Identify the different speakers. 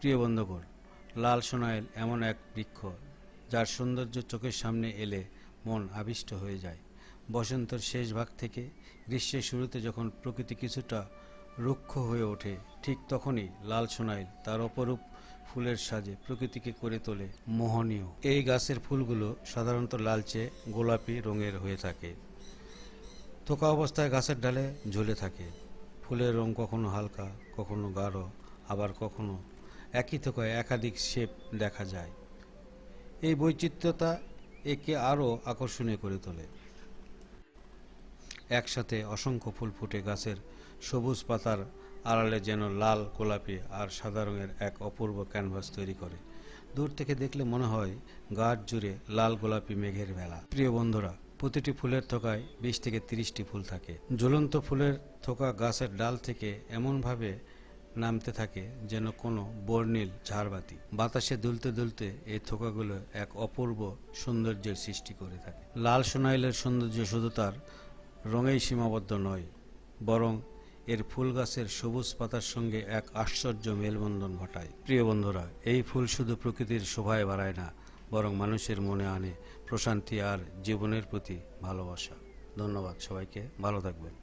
Speaker 1: প্রিয় বন্ধুগণ, লাল সোনাইল এমন এক বৃক্ষ যার সৌন্দর্য চোখের সামনে এলে মন আবিষ্ট হয়ে যায়। বসন্তের শেষ ভাগ থেকে গ্রীষ্মের শুরুতে যখন প্রকৃতি কিছুটা রুক্ষ হয়ে ওঠে, ঠিক তখনই লাল সোনাইল তার অপরূপ ফুলের সাজে প্রকৃতিকে করে তোলে মোহনীয়। এই গাছের ফুলগুলো সাধারণত লালচে গোলাপি রঙের হয়ে থাকে। থোকা অবস্থায় গাছের ডালে ঝুলে থাকে। ফুলের রং কখনো হালকা, কখনো গাঢ়, আবার কখনো একই থোকায় একাধিক শেপ দেখা যায়। এই বৈচিত্র্যতা একে আরও আকর্ষণীয় করে তোলে। একসাথে অসংখ্য ফুল ফুটে গাছের সবুজ পাতার আড়ালে যেন লাল, গোলাপি আর সাদা রঙের এক অপূর্ব ক্যানভাস তৈরি করে। দূর থেকে দেখলে মনে হয় গাছ জুড়ে লাল গোলাপি মেঘের ভেলা। প্রিয় বন্ধুরা, প্রতিটি ফুলের থোকায় 20 থেকে 30টি ফুল থাকে। ঝুলন্ত ফুলের থোকা গাছের ডাল থেকে এমনভাবে নামতে থাকে যেন কোনো বর্ণিল ঝাড়বাতি। বাতাসে দুলতে দুলতে এই থোকাগুলো এক অপূর্ব সৌন্দর্যের সৃষ্টি করে থাকে। লাল সোনাইলের সৌন্দর্য শুধু তার রঙেই সীমাবদ্ধ নয়, বরং এর ফুল গাছের সবুজ পাতার সঙ্গে এক আশ্চর্য মেলবন্ধন ঘটায়। প্রিয় বন্ধুরা, এই ফুল শুধু প্রকৃতির শোভায় বাড়ায় না, বরং মানুষের মনে আনে প্রশান্তি আর জীবনের প্রতি ভালোবাসা। ধন্যবাদ সবাইকে, ভালো থাকবেন।